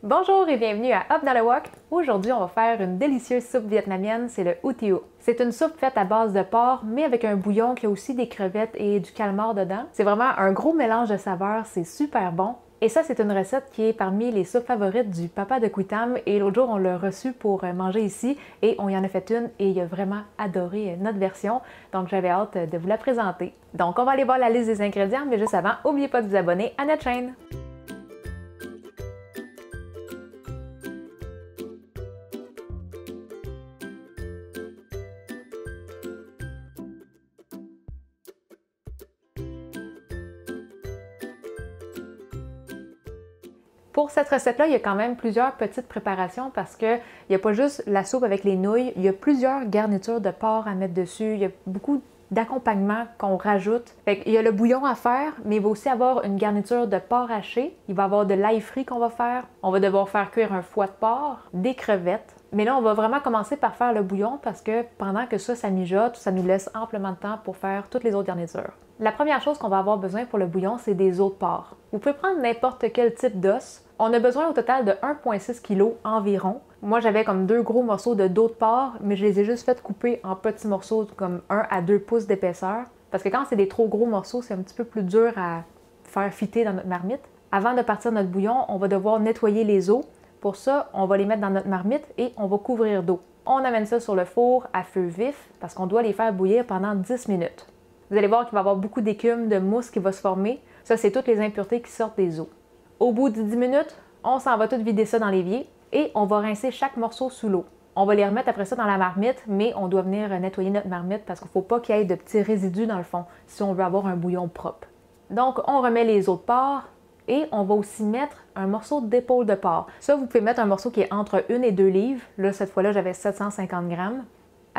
Bonjour et bienvenue à Up dans le Wok. Aujourd'hui, on va faire une délicieuse soupe vietnamienne, c'est le hủ tiao. C'est une soupe faite à base de porc, mais avec un bouillon qui a aussi des crevettes et du calmar dedans. C'est vraiment un gros mélange de saveurs, c'est super bon. Et ça, c'est une recette qui est parmi les soupes favorites du papa de Qui Tam. Et l'autre jour, on l'a reçu pour manger ici et on y en a fait une et il a vraiment adoré notre version. Donc, j'avais hâte de vous la présenter. Donc, on va aller voir la liste des ingrédients, mais juste avant, n'oubliez pas de vous abonner à notre chaîne. Pour cette recette-là, il y a quand même plusieurs petites préparations parce qu'il n'y a pas juste la soupe avec les nouilles, il y a plusieurs garnitures de porc à mettre dessus, il y a beaucoup d'accompagnements qu'on rajoute. Il y a le bouillon à faire, mais il va aussi avoir une garniture de porc haché, il va y avoir de l'ail frit qu'on va faire, on va devoir faire cuire un foie de porc, des crevettes. Mais là, on va vraiment commencer par faire le bouillon parce que pendant que ça mijote, ça nous laisse amplement de temps pour faire toutes les autres garnitures. La première chose qu'on va avoir besoin pour le bouillon, c'est des os de porc. Vous pouvez prendre n'importe quel type d'os. On a besoin au total de 1,6 kg environ. Moi, j'avais comme 2 gros morceaux de dos de porc, mais je les ai juste fait couper en petits morceaux, comme 1 à 2 pouces d'épaisseur. Parce que quand c'est des trop gros morceaux, c'est un petit peu plus dur à faire fitter dans notre marmite. Avant de partir notre bouillon, on va devoir nettoyer les os. Pour ça, on va les mettre dans notre marmite et on va couvrir d'eau. On amène ça sur le four à feu vif parce qu'on doit les faire bouillir pendant 10 minutes. Vous allez voir qu'il va y avoir beaucoup d'écume, de mousse qui va se former. Ça, c'est toutes les impuretés qui sortent des os. Au bout de 10 minutes, on s'en va tout vider ça dans l'évier et on va rincer chaque morceau sous l'eau. On va les remettre après ça dans la marmite, mais on doit venir nettoyer notre marmite parce qu'il ne faut pas qu'il y ait de petits résidus dans le fond si on veut avoir un bouillon propre. Donc, on remet les os de porc et on va aussi mettre un morceau d'épaule de porc. Ça, vous pouvez mettre un morceau qui est entre 1 et 2 livres. Là, cette fois-là, j'avais 750 grammes.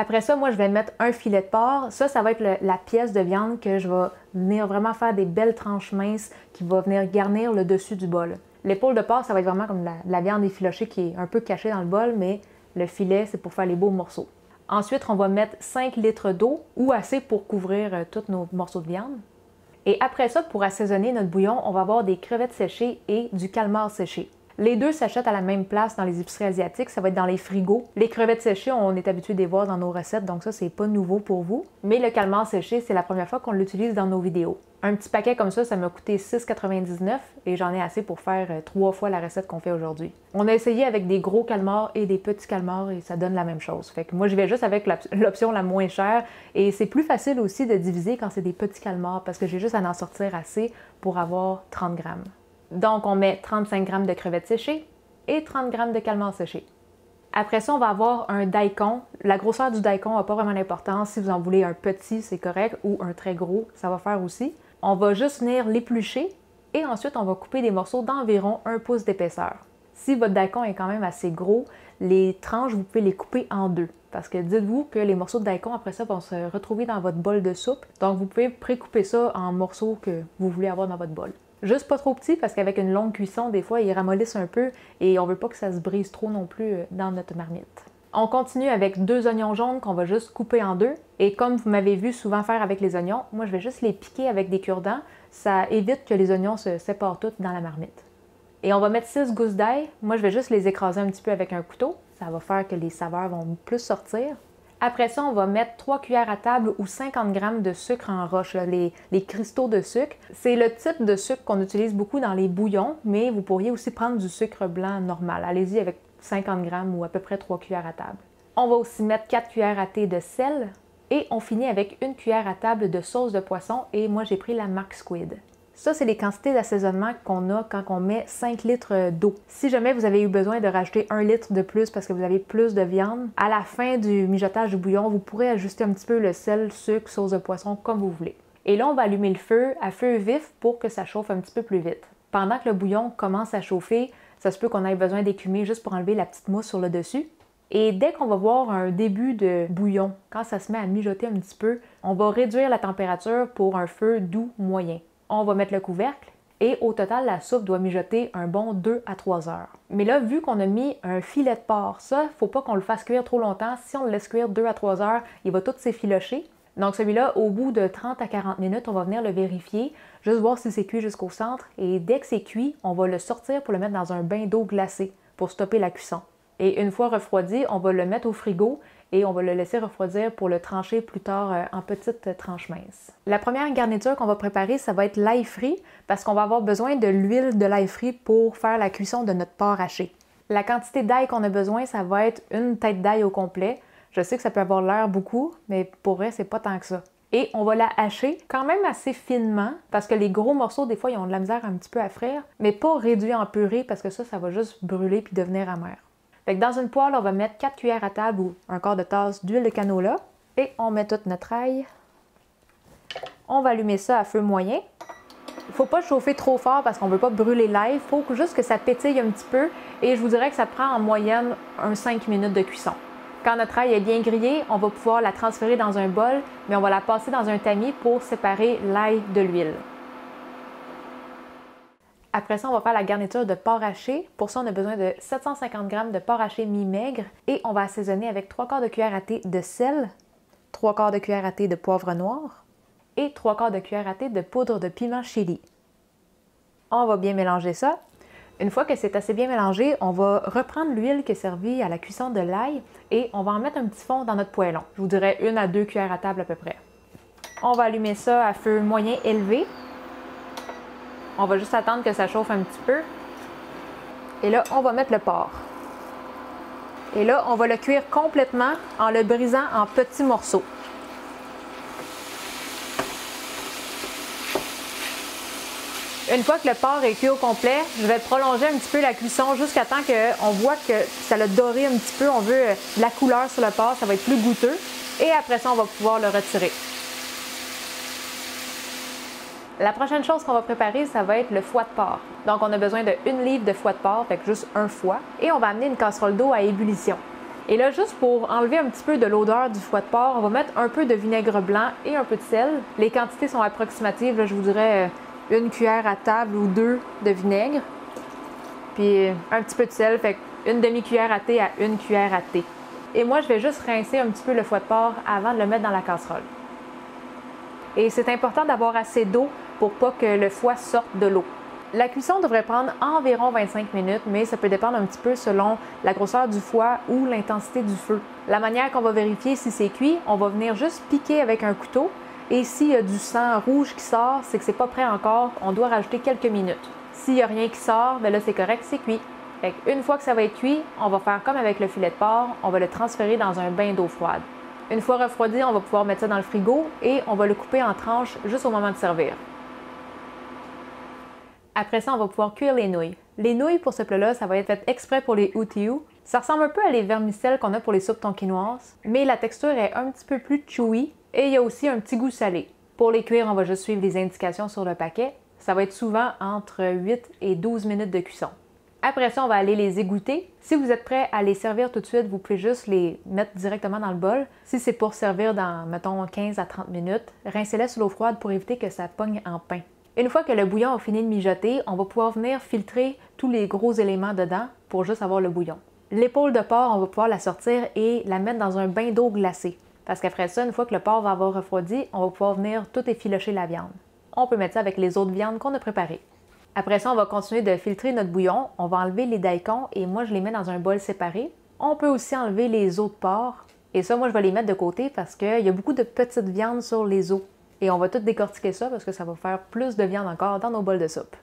Après ça, moi, je vais mettre un filet de porc. Ça va être la pièce de viande que je vais venir vraiment faire des belles tranches minces qui va venir garnir le dessus du bol. L'épaule de porc, ça va être vraiment comme la viande effilochée qui est un peu cachée dans le bol, mais le filet, c'est pour faire les beaux morceaux. Ensuite, on va mettre 5 litres d'eau ou assez pour couvrir tous nos morceaux de viande. Et après ça, pour assaisonner notre bouillon, on va avoir des crevettes séchées et du calmar séché. Les deux s'achètent à la même place dans les épiceries asiatiques, ça va être dans les frigos. Les crevettes séchées, on est habitué de les voir dans nos recettes, donc ça, c'est pas nouveau pour vous. Mais le calmar séché, c'est la première fois qu'on l'utilise dans nos vidéos. Un petit paquet comme ça m'a coûté 6,99 et j'en ai assez pour faire 3 fois la recette qu'on fait aujourd'hui. On a essayé avec des gros calmars et des petits calmars et ça donne la même chose. Fait que moi, je vais juste avec l'option la moins chère et c'est plus facile aussi de diviser quand c'est des petits calmars parce que j'ai juste à en sortir assez pour avoir 30 grammes. Donc, on met 35 grammes de crevettes séchées et 30 grammes de calmar séché. Après ça, on va avoir un daikon. La grosseur du daikon n'a pas vraiment d'importance. Si vous en voulez un petit, c'est correct, ou un très gros, ça va faire aussi. On va juste venir l'éplucher et ensuite, on va couper des morceaux d'environ 1 pouce d'épaisseur. Si votre daikon est quand même assez gros, les tranches, vous pouvez les couper en deux. Parce que dites-vous que les morceaux de daikon, après ça, vont se retrouver dans votre bol de soupe. Donc, vous pouvez pré-couper ça en morceaux que vous voulez avoir dans votre bol. Juste pas trop petit parce qu'avec une longue cuisson, des fois, ils ramollissent un peu et on veut pas que ça se brise trop non plus dans notre marmite. On continue avec 2 oignons jaunes qu'on va juste couper en deux. Et comme vous m'avez vu souvent faire avec les oignons, moi, je vais juste les piquer avec des cure-dents. Ça évite que les oignons se séparent tous dans la marmite. Et on va mettre 6 gousses d'ail. Moi, je vais juste les écraser un petit peu avec un couteau. Ça va faire que les saveurs vont plus sortir. Après ça, on va mettre 3 cuillères à table ou 50 grammes de sucre en roche, là, les cristaux de sucre. C'est le type de sucre qu'on utilise beaucoup dans les bouillons, mais vous pourriez aussi prendre du sucre blanc normal. Allez-y avec 50 grammes ou à peu près 3 cuillères à table. On va aussi mettre 4 cuillères à thé de sel et on finit avec 1 cuillère à table de sauce de poisson et moi j'ai pris la marque Squid. Ça, c'est les quantités d'assaisonnement qu'on a quand on met 5 litres d'eau. Si jamais vous avez eu besoin de rajouter 1 litre de plus parce que vous avez plus de viande, à la fin du mijotage du bouillon, vous pourrez ajuster un petit peu le sel, sucre, sauce de poisson comme vous voulez. Et là, on va allumer le feu à feu vif pour que ça chauffe un petit peu plus vite. Pendant que le bouillon commence à chauffer, ça se peut qu'on ait besoin d'écumer juste pour enlever la petite mousse sur le dessus. Et dès qu'on va voir un début de bouillon, quand ça se met à mijoter un petit peu, on va réduire la température pour un feu doux moyen. On va mettre le couvercle et au total, la soupe doit mijoter un bon 2 à 3 heures. Mais là, vu qu'on a mis un filet de porc, ça, faut pas qu'on le fasse cuire trop longtemps. Si on le laisse cuire 2 à 3 heures, il va tout s'effilocher. Donc celui-là, au bout de 30 à 40 minutes, on va venir le vérifier, juste voir si c'est cuit jusqu'au centre. Et dès que c'est cuit, on va le sortir pour le mettre dans un bain d'eau glacée pour stopper la cuisson. Et une fois refroidi, on va le mettre au frigo et on va le laisser refroidir pour le trancher plus tard en petites tranches minces. La première garniture qu'on va préparer, ça va être l'ail frit parce qu'on va avoir besoin de l'huile de l'ail frit pour faire la cuisson de notre porc haché. La quantité d'ail qu'on a besoin, ça va être une tête d'ail au complet. Je sais que ça peut avoir l'air beaucoup, mais pour vrai, c'est pas tant que ça. Et on va la hacher quand même assez finement, parce que les gros morceaux, des fois, ils ont de la misère un petit peu à frire, mais pas réduit en purée, parce que ça va juste brûler puis devenir amer. Fait que dans une poêle, on va mettre 4 cuillères à table ou un quart de tasse d'huile de canola, et on met toute notre ail. On va allumer ça à feu moyen. Il ne faut pas le chauffer trop fort parce qu'on ne veut pas brûler l'ail, il faut juste que ça pétille un petit peu, et je vous dirais que ça prend en moyenne 5 minutes de cuisson. Quand notre ail est bien grillé, on va pouvoir la transférer dans un bol, mais on va la passer dans un tamis pour séparer l'ail de l'huile. Après ça, on va faire la garniture de porc haché. Pour ça, on a besoin de 750 g de porc haché mi-maigre et on va assaisonner avec 3/4 de cuillère à thé de sel, 3/4 de cuillère à thé de poivre noir et 3/4 de cuillère à thé de poudre de piment chili. On va bien mélanger ça. Une fois que c'est assez bien mélangé, on va reprendre l'huile qui est servie à la cuisson de l'ail et on va en mettre un petit fond dans notre poêlon. Je vous dirais 1 à 2 cuillères à table à peu près. On va allumer ça à feu moyen élevé. On va juste attendre que ça chauffe un petit peu. Et là, on va mettre le porc. Et là, on va le cuire complètement en le brisant en petits morceaux. Une fois que le porc est cuit au complet, je vais prolonger un petit peu la cuisson jusqu'à temps qu'on voit que ça l'a doré un petit peu. On veut de la couleur sur le porc, ça va être plus goûteux. Et après ça, on va pouvoir le retirer. La prochaine chose qu'on va préparer, ça va être le foie de porc. Donc, on a besoin de 1 livre de foie de porc, fait que juste un foie. Et on va amener une casserole d'eau à ébullition. Et là, juste pour enlever un petit peu de l'odeur du foie de porc, on va mettre un peu de vinaigre blanc et un peu de sel. Les quantités sont approximatives, là, je vous dirais 1 cuillère à table ou 2 de vinaigre. Puis un petit peu de sel, fait une demi-cuillère à thé à 1 cuillère à thé. Et moi, je vais juste rincer un petit peu le foie de porc avant de le mettre dans la casserole. Et c'est important d'avoir assez d'eau pour pas que le foie sorte de l'eau. La cuisson devrait prendre environ 25 minutes, mais ça peut dépendre un petit peu selon la grosseur du foie ou l'intensité du feu. La manière qu'on va vérifier si c'est cuit, on va venir juste piquer avec un couteau. Et s'il y a du sang rouge qui sort, c'est que c'est pas prêt encore, on doit rajouter quelques minutes. S'il n'y a rien qui sort, bien là c'est correct, c'est cuit. Fait une fois que ça va être cuit, on va faire comme avec le filet de porc, on va le transférer dans un bain d'eau froide. Une fois refroidi, on va pouvoir mettre ça dans le frigo et on va le couper en tranches juste au moment de servir. Après ça, on va pouvoir cuire les nouilles. Les nouilles pour ce plat-là, ça va être fait exprès pour les utiu. Ça ressemble un peu à les vermicelles qu'on a pour les soupes tonkinoises, mais la texture est un petit peu plus chewy et il y a aussi un petit goût salé. Pour les cuire, on va juste suivre les indications sur le paquet. Ça va être souvent entre 8 et 12 minutes de cuisson. Après ça, on va aller les égoutter. Si vous êtes prêt à les servir tout de suite, vous pouvez juste les mettre directement dans le bol. Si c'est pour servir dans, mettons, 15 à 30 minutes, rincez-les sous l'eau froide pour éviter que ça pogne en pain. Une fois que le bouillon a fini de mijoter, on va pouvoir venir filtrer tous les gros éléments dedans pour juste avoir le bouillon. L'épaule de porc, on va pouvoir la sortir et la mettre dans un bain d'eau glacée. Parce qu'après ça, une fois que le porc va avoir refroidi, on va pouvoir venir tout effilocher la viande. On peut mettre ça avec les autres viandes qu'on a préparées. Après ça, on va continuer de filtrer notre bouillon. On va enlever les daikons et moi, je les mets dans un bol séparé. On peut aussi enlever les os de porc. Et ça, moi, je vais les mettre de côté parce qu'il y a beaucoup de petites viandes sur les os. Et on va tout décortiquer ça parce que ça va faire plus de viande encore dans nos bols de soupe.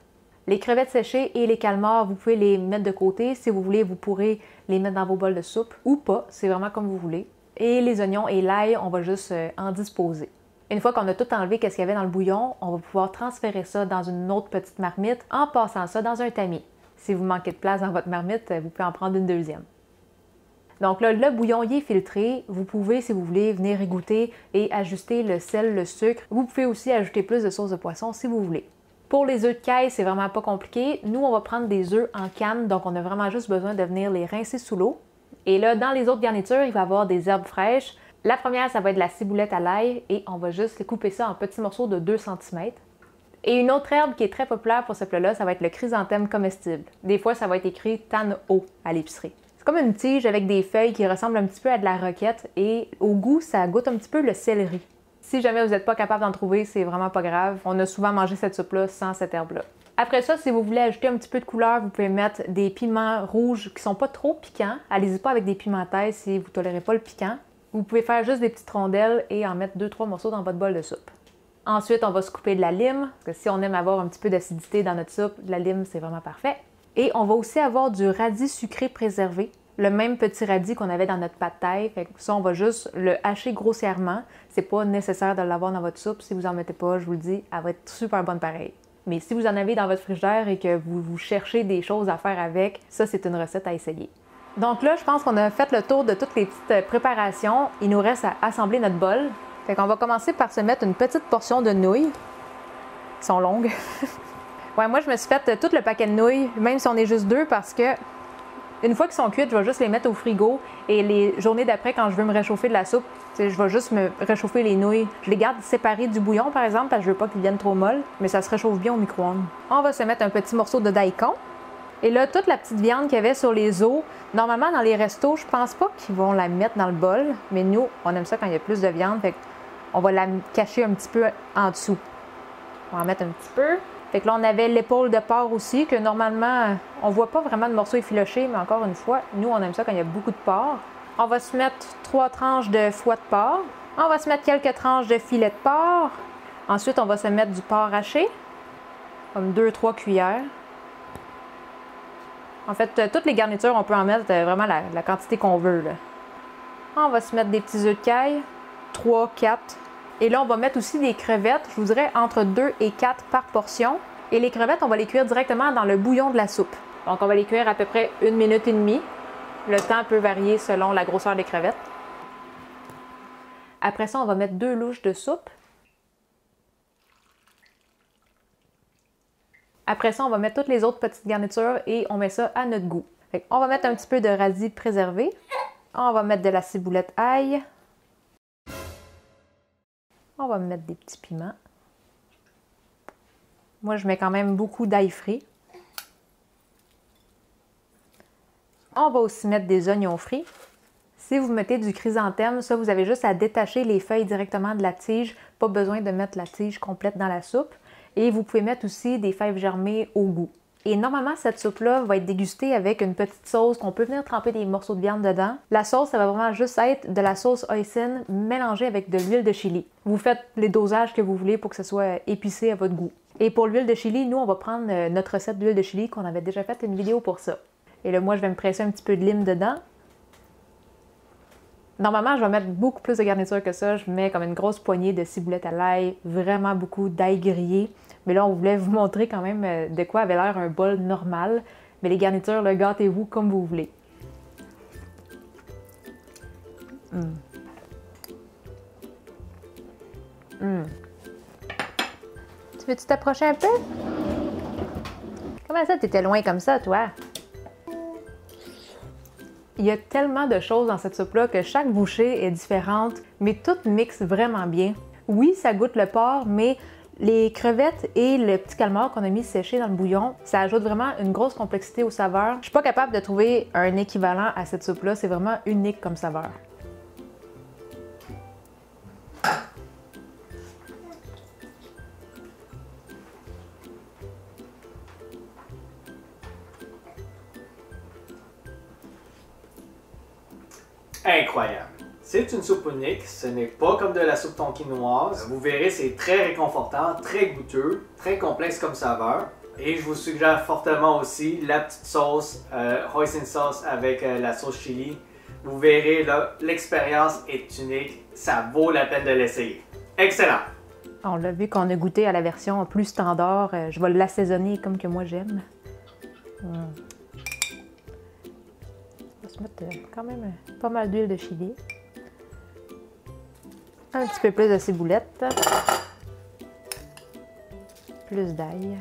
Les crevettes séchées et les calmars, vous pouvez les mettre de côté. Si vous voulez, vous pourrez les mettre dans vos bols de soupe ou pas. C'est vraiment comme vous voulez. Et les oignons et l'ail, on va juste en disposer. Une fois qu'on a tout enlevé qu'est-ce qu'il y avait dans le bouillon, on va pouvoir transférer ça dans une autre petite marmite en passant ça dans un tamis. Si vous manquez de place dans votre marmite, vous pouvez en prendre une deuxième. Donc là, le bouillon y est filtré. Vous pouvez, si vous voulez, venir égoutter et ajuster le sel, le sucre. Vous pouvez aussi ajouter plus de sauce de poisson si vous voulez. Pour les œufs de caille, c'est vraiment pas compliqué. Nous, on va prendre des œufs en canne, donc on a vraiment juste besoin de venir les rincer sous l'eau. Et là, dans les autres garnitures, il va y avoir des herbes fraîches. La première, ça va être la ciboulette à l'ail et on va juste couper ça en petits morceaux de 2 cm. Et une autre herbe qui est très populaire pour ce plat-là, ça va être le chrysanthème comestible. Des fois, ça va être écrit tan-o à l'épicerie. C'est comme une tige avec des feuilles qui ressemblent un petit peu à de la roquette et au goût, ça goûte un petit peu le céleri. Si jamais vous n'êtes pas capable d'en trouver, c'est vraiment pas grave. On a souvent mangé cette soupe-là sans cette herbe-là. Après ça, si vous voulez ajouter un petit peu de couleur, vous pouvez mettre des piments rouges qui sont pas trop piquants. Allez-y pas avec des pimentaises si vous tolérez pas le piquant. Vous pouvez faire juste des petites rondelles et en mettre 2-3 morceaux dans votre bol de soupe. Ensuite, on va se couper de la lime, parce que si on aime avoir un petit peu d'acidité dans notre soupe, de la lime, c'est vraiment parfait. Et on va aussi avoir du radis sucré préservé, le même petit radis qu'on avait dans notre pad thai. Fait que ça, on va juste le hacher grossièrement. C'est pas nécessaire de l'avoir dans votre soupe. Si vous en mettez pas, je vous le dis, elle va être super bonne pareil. Mais si vous en avez dans votre frigidaire et que vous cherchez des choses à faire avec, ça, c'est une recette à essayer. Donc là, je pense qu'on a fait le tour de toutes les petites préparations. Il nous reste à assembler notre bol. Fait qu'on va commencer par se mettre une petite portion de nouilles. Elles sont longues. Ouais, moi, je me suis fait tout le paquet de nouilles, même si on est juste 2, parce que une fois qu'ils sont cuites, je vais juste les mettre au frigo. Et les journées d'après, quand je veux me réchauffer de la soupe, je vais juste me réchauffer les nouilles. Je les garde séparées du bouillon, par exemple, parce que je veux pas qu'ils deviennent trop molles, mais ça se réchauffe bien au micro-ondes. On va se mettre un petit morceau de daikon. Et là, toute la petite viande qu'il y avait sur les os, normalement, dans les restos, je pense pas qu'ils vont la mettre dans le bol, mais nous, on aime ça quand il y a plus de viande, fait qu'on va la cacher un petit peu en dessous. On va en mettre un petit peu. Fait que là, on avait l'épaule de porc aussi, que normalement, on voit pas vraiment de morceaux effilochés, mais encore une fois, nous, on aime ça quand il y a beaucoup de porc. On va se mettre 3 tranches de foie de porc. On va se mettre quelques tranches de filet de porc. Ensuite, on va se mettre du porc haché, comme 2-3 cuillères. En fait, toutes les garnitures, on peut en mettre vraiment la quantité qu'on veut, là. On va se mettre des petits œufs de caille, 3, 4. Et là, on va mettre aussi des crevettes, je vous dirais entre 2 et 4 par portion. Et les crevettes, on va les cuire directement dans le bouillon de la soupe. Donc, on va les cuire à peu près 1 minute et demie. Le temps peut varier selon la grosseur des crevettes. Après ça, on va mettre 2 louches de soupe. Après ça, on va mettre toutes les autres petites garnitures et on met ça à notre goût. On va mettre un petit peu de radis préservé. On va mettre de la ciboulette ail. On va mettre des petits piments. Moi, je mets quand même beaucoup d'ail frit. On va aussi mettre des oignons frits. Si vous mettez du chrysanthème, ça, vous avez juste à détacher les feuilles directement de la tige. Pas besoin de mettre la tige complète dans la soupe. Et vous pouvez mettre aussi des fèves germées au goût. Et normalement, cette soupe-là va être dégustée avec une petite sauce qu'on peut venir tremper des morceaux de viande dedans. La sauce, ça va vraiment juste être de la sauce hoisin mélangée avec de l'huile de chili. Vous faites les dosages que vous voulez pour que ce soit épicé à votre goût. Et pour l'huile de chili, nous, on va prendre notre recette d'huile de chili qu'on avait déjà fait une vidéo pour ça. Et là, moi, je vais me presser un petit peu de lime dedans. Normalement, je vais mettre beaucoup plus de garniture que ça. Je mets comme une grosse poignée de ciboulette à l'ail, vraiment beaucoup d'ail grillé. Mais là, on voulait vous montrer quand même de quoi avait l'air un bol normal. Mais les garnitures, là, gâtez-vous comme vous voulez. Tu veux-tu t'approcher un peu? Comment ça, t'étais loin comme ça, toi? Il y a tellement de choses dans cette soupe-là que chaque bouchée est différente, mais toutes mixent vraiment bien. Oui, ça goûte le porc, mais les crevettes et le petit calmar qu'on a mis séché dans le bouillon, ça ajoute vraiment une grosse complexité aux saveurs. Je suis pas capable de trouver un équivalent à cette soupe-là, c'est vraiment unique comme saveur. Incroyable! C'est une soupe unique, ce n'est pas comme de la soupe tonkinoise. Vous verrez, c'est très réconfortant, très goûteux, très complexe comme saveur. Et je vous suggère fortement aussi la petite sauce, hoisin sauce avec la sauce chili. Vous verrez, là, l'expérience est unique, ça vaut la peine de l'essayer. Excellent! On l'a vu qu'on a goûté à la version plus standard, je vais l'assaisonner comme que moi j'aime. On va se mettre quand même pas mal d'huile de chili. Un petit peu plus de ciboulette. Plus d'ail.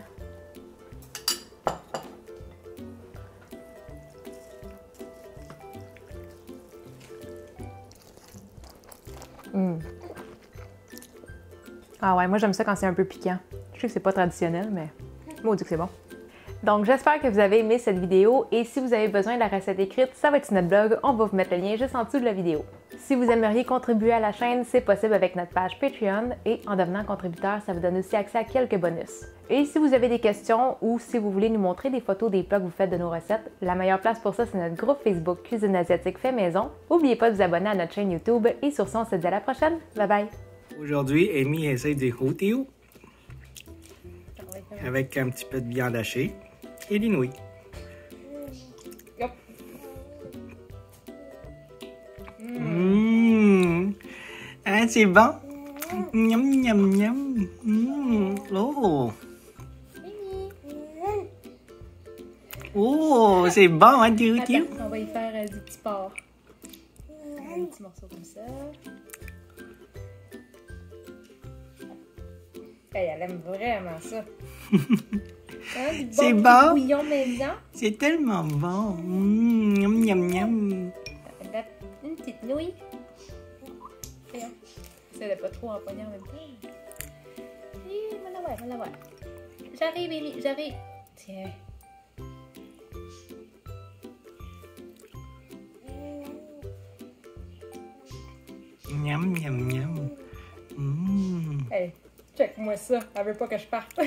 Ah ouais, moi j'aime ça quand c'est un peu piquant. Je sais que c'est pas traditionnel, mais maudit que c'est bon. Donc, j'espère que vous avez aimé cette vidéo et si vous avez besoin de la recette écrite, ça va être sur notre blog. On va vous mettre le lien juste en dessous de la vidéo. Si vous aimeriez contribuer à la chaîne, c'est possible avec notre page Patreon et en devenant contributeur, ça vous donne aussi accès à quelques bonus. Et si vous avez des questions ou si vous voulez nous montrer des photos des plats que vous faites de nos recettes, la meilleure place pour ça, c'est notre groupe Facebook Cuisine Asiatique Fait Maison. N'oubliez pas de vous abonner à notre chaîne YouTube et sur ce, on se dit à la prochaine. Bye bye! Aujourd'hui, Amy essaie des hot-teo avec un petit peu de viande hachée et des nouilles. Yep. Ah, c'est bon. Miam, miam, miam. Oh. Oh, c'est bon, hein, du Attends, on va y faire du petit porc. Un petit morceau comme ça. Hey, elle aime vraiment ça. Hein, c'est bon. Bouillon maison. C'est tellement bon. Miam, miam, miam. Une petite nouille. Voyons. Essaye de pas trop empoigner en même temps. Et voilà, voilà. J'arrive, Amy, j'arrive. Tiens. Miam, miam, miam. Hey, check-moi ça. Elle veut pas que je parte.